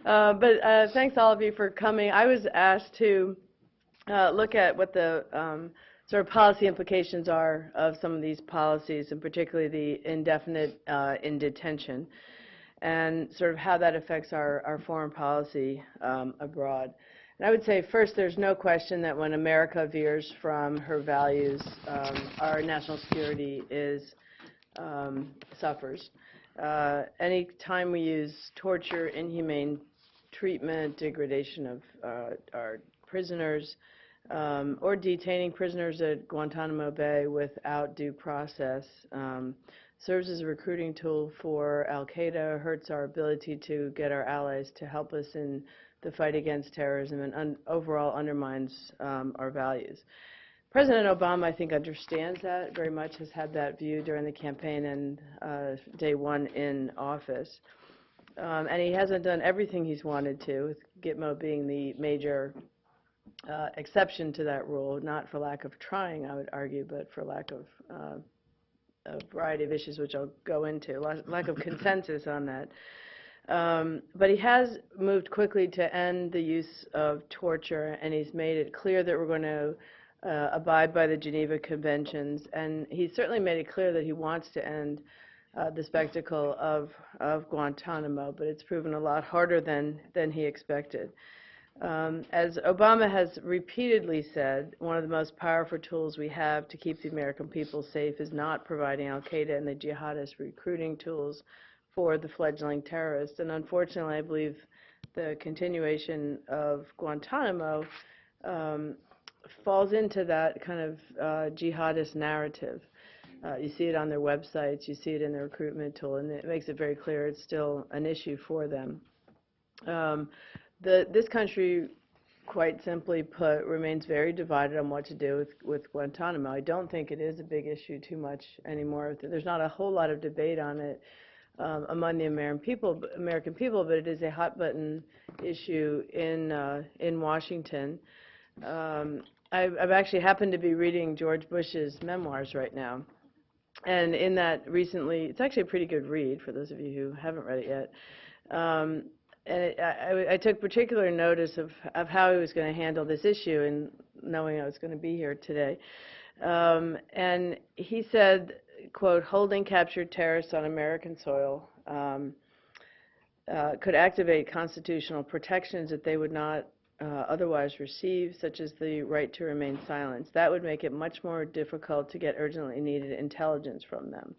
But thanks all of you for coming. I was asked to look at what the sort of policy implications are of some of these policies, and particularly the indefinite in detention, and sort of how that affects our foreign policy abroad. And I would say, first, there's no question that when America veers from her values, our national security suffers. Any time we use torture, inhumane treatment, degradation of our prisoners, or detaining prisoners at Guantanamo Bay without due process, serves as a recruiting tool for al-Qaeda, hurts our ability to get our allies to help us in the fight against terrorism, and overall undermines our values. President Obama, I think, understands that very much, has had that view during the campaign and day one in office. And he hasn't done everything he's wanted to, with Gitmo being the major exception to that rule, not for lack of trying, I would argue, but for lack of a variety of issues, which I'll go into, lack of consensus on that. But he has moved quickly to end the use of torture, and he's made it clear that we're going to abide by the Geneva Conventions, and he's certainly made it clear that he wants to end the spectacle of Guantanamo, but it's proven a lot harder than he expected. As Obama has repeatedly said, one of the most powerful tools we have to keep the American people safe is not providing al-Qaeda and the jihadist recruiting tools for the fledgling terrorists. And unfortunately, I believe the continuation of Guantanamo falls into that kind of jihadist narrative. You see it on their websites, you see it in their recruitment tool, and it makes it very clear it's still an issue for them. This country, quite simply put, remains very divided on what to do with Guantanamo. I don't think it is a big issue too much anymore. There's not a whole lot of debate on it among the American people, but it is a hot-button issue in Washington. I've actually happened to be reading George Bush's memoirs right now. And in that recently, it's actually a pretty good read for those of you who haven't read it yet. And I took particular notice of how he was going to handle this issue, and knowing I was going to be here today. And he said, quote, "Holding captured terrorists on American soil could activate constitutional protections that they would not otherwise receive, such as the right to remain silent. That would make it much more difficult to get urgently needed intelligence from them."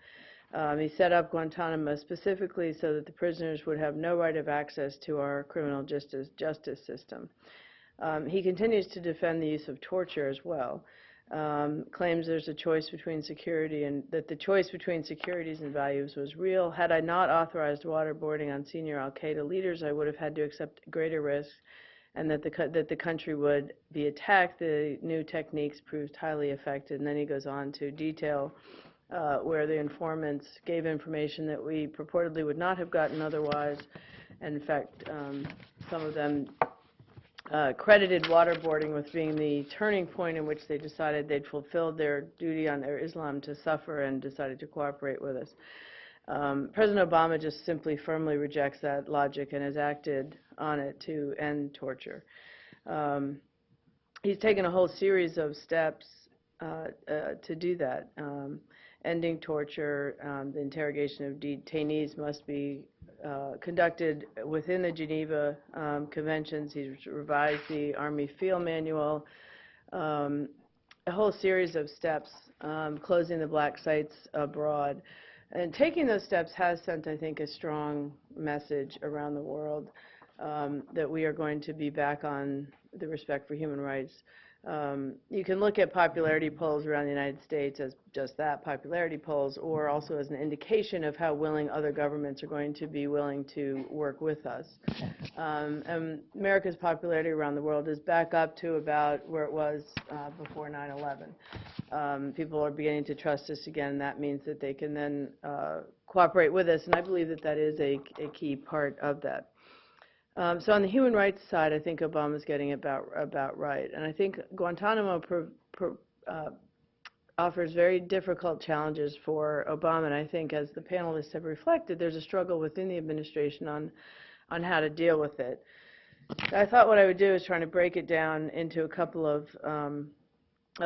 He set up Guantanamo specifically so that the prisoners would have no right of access to our criminal justice system. He continues to defend the use of torture as well. Claims there's a choice between security, and that the choice between securities and values was real. Had I not authorized waterboarding on senior al-Qaeda leaders, I would have had to accept greater risks, and that the country would be attacked. The new techniques proved highly effective. And then he goes on to detail where the informants gave information that we purportedly would not have gotten otherwise. And in fact, some of them credited waterboarding with being the turning point in which they decided they'd fulfilled their duty on their Islam to suffer and decided to cooperate with us. President Obama just simply firmly rejects that logic and has acted on it to end torture. He's taken a whole series of steps to do that. Ending torture, the interrogation of detainees must be conducted within the Geneva Conventions. He's revised the Army Field Manual, a whole series of steps, closing the black sites abroad. And taking those steps has sent, I think, a strong message around the world that we are going to be back on the respect for human rights. You can look at popularity polls around the United States as just that, popularity polls, or also as an indication of how willing other governments are going to be willing to work with us. America's popularity around the world is back up to about where it was before 9/11. People are beginning to trust us again, and that means that they can then cooperate with us, and I believe that that is a key part of that. So on the human rights side, I think Obama's getting about right. And I think Guantanamo offers very difficult challenges for Obama. And I think, as the panelists have reflected, there's a struggle within the administration on on how to deal with it. I thought what I would do is try to break it down into a couple of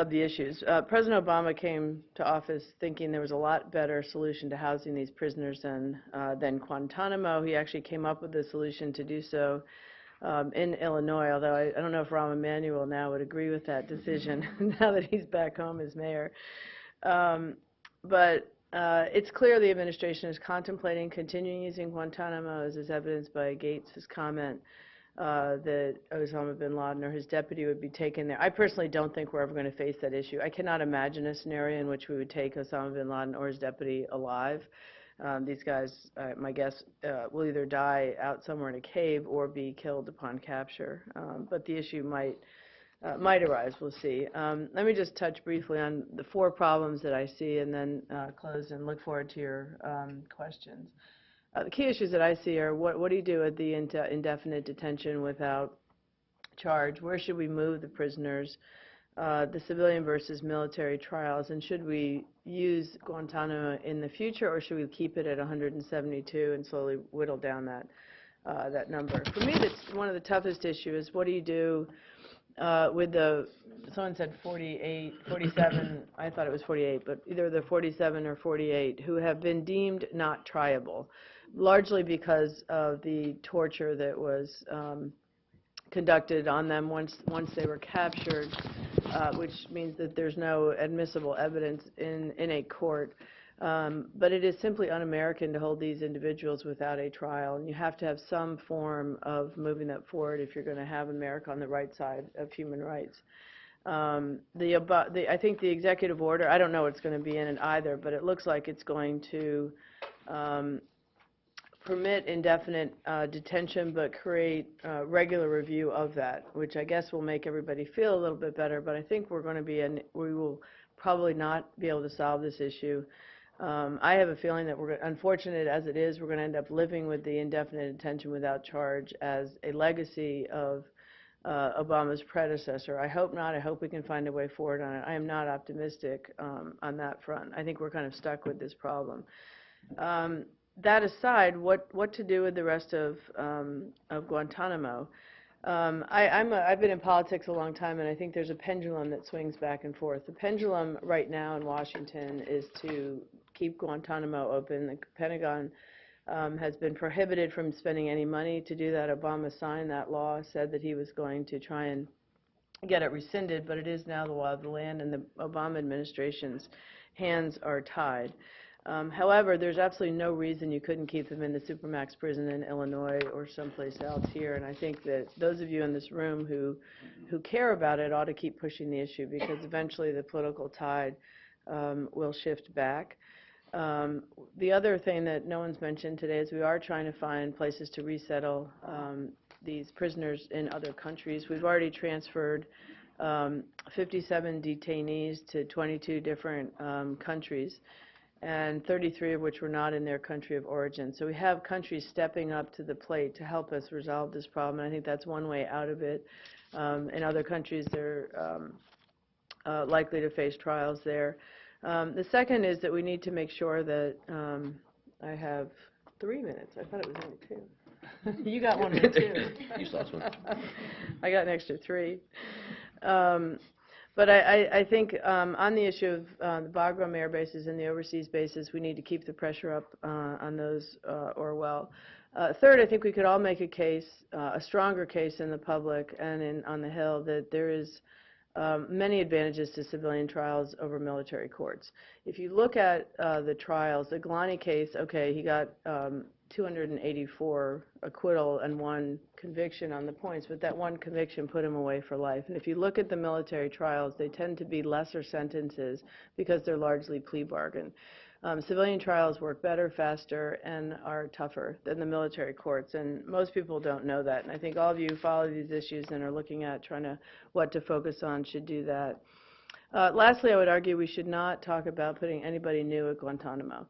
the issues. President Obama came to office thinking there was a lot better solution to housing these prisoners than Guantanamo. He actually came up with a solution to do so in Illinois, although I don't know if Rahm Emanuel now would agree with that decision now that he's back home as mayor. But it's clear the administration is contemplating continuing using Guantanamo, as is evidenced by Gates' comment that Osama bin Laden or his deputy would be taken there. I personally don't think we're ever going to face that issue. I cannot imagine a scenario in which we would take Osama bin Laden or his deputy alive. These guys, my guess, will either die out somewhere in a cave or be killed upon capture. But the issue might arise. We'll see. Let me just touch briefly on the 4 problems that I see, and then close and look forward to your questions. The key issues that I see are what do you do with the indefinite detention without charge? Where should we move the prisoners? The civilian versus military trials, and should we use Guantanamo in the future, or should we keep it at 172 and slowly whittle down that number? For me, that's one of the toughest issues. Is what do you do with someone said 47, I thought it was 48, but either the 47 or 48 who have been deemed not triable, largely because of the torture that was conducted on them once they were captured, which means that there's no admissible evidence in a court. But it is simply un-American to hold these individuals without a trial, and you have to have some form of moving that forward if you're going to have America on the right side of human rights. I think the executive order, I don't know what's going to be in it either, but it looks like it's going to permit indefinite detention, but create regular review of that, which I guess will make everybody feel a little bit better. But I think we will probably not be able to solve this issue. I have a feeling that unfortunate as it is, we're going to end up living with the indefinite detention without charge as a legacy of Obama's predecessor. I hope not. I hope we can find a way forward on it. I am not optimistic on that front. I think we're kind of stuck with this problem. That aside, what to do with the rest of Guantanamo? I've been in politics a long time, and I think there's a pendulum that swings back and forth. The pendulum right now in Washington is to keep Guantanamo open. The Pentagon has been prohibited from spending any money to do that. Obama signed that law, said that he was going to try and get it rescinded, but it is now the law of the land, and the Obama administration's hands are tied. However, there's absolutely no reason you couldn't keep them in the Supermax prison in Illinois or someplace else here, and I think that those of you in this room who care about it ought to keep pushing the issue, because eventually the political tide will shift back. The other thing that no one's mentioned today is we are trying to find places to resettle these prisoners in other countries. We've already transferred 57 detainees to 22 different countries, and 33 of which were not in their country of origin. So we have countries stepping up to the plate to help us resolve this problem, and I think that's one way out of it. In other countries, they're likely to face trials there. The second is that we need to make sure that I have 3 minutes. I thought it was only 2. You got 1 minute too. You lost one. I got an extra 3. But I think on the issue of the Bagram air bases and the overseas bases, we need to keep the pressure up on those Orwell. Third, I think we could all make a case, a stronger case in the public and on the Hill, that there is many advantages to civilian trials over military courts. If you look at the trials, the Gilani case, okay, he got 284 acquittal and 1 conviction on the points, but that 1 conviction put him away for life. And if you look at the military trials, they tend to be lesser sentences because they're largely plea bargain. Civilian trials work better, faster, and are tougher than the military courts, and most people don't know that. And I think all of you who follow these issues and are looking at what to focus on should do that. Lastly, I would argue we should not talk about putting anybody new at Guantanamo.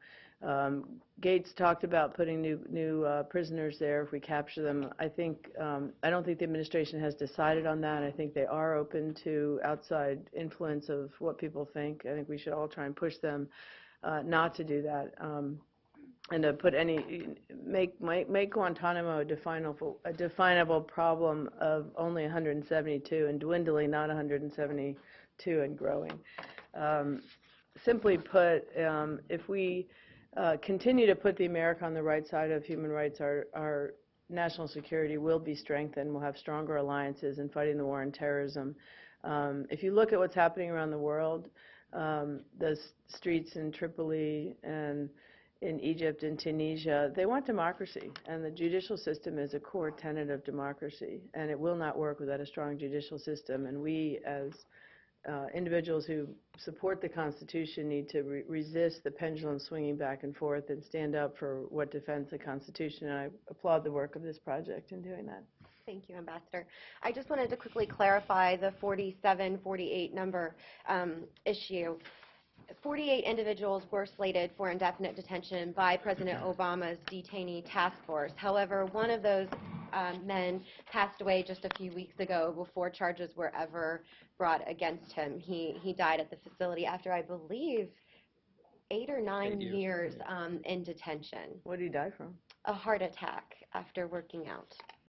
Gates talked about putting new prisoners there if we capture them. I don't think the administration has decided on that. I think they are open to outside influence of what people think. I think we should all try and push them not to do that. and to put make Guantanamo a definable problem of only 172 and dwindling, not 172 and growing. Simply put, if we continue to put the America on the right side of human rights, our national security will be strengthened. We'll have stronger alliances in fighting the war on terrorism. If you look at what's happening around the world, the streets in Tripoli and in Egypt and Tunisia, they want democracy, and the judicial system is a core tenet of democracy, and it will not work without a strong judicial system. And we, as individuals who support the Constitution, need to resist the pendulum swinging back and forth and stand up for what defends the Constitution. And I applaud the work of this project in doing that. Thank you, Ambassador. I just wanted to quickly clarify the 47, 48 number issue. 48 individuals were slated for indefinite detention by President Obama's detainee task force. However, one of those men passed away just a few weeks ago before charges were ever brought against him. He died at the facility after, I believe, 8 or 9 years in detention. What did he die from? A heart attack after working out.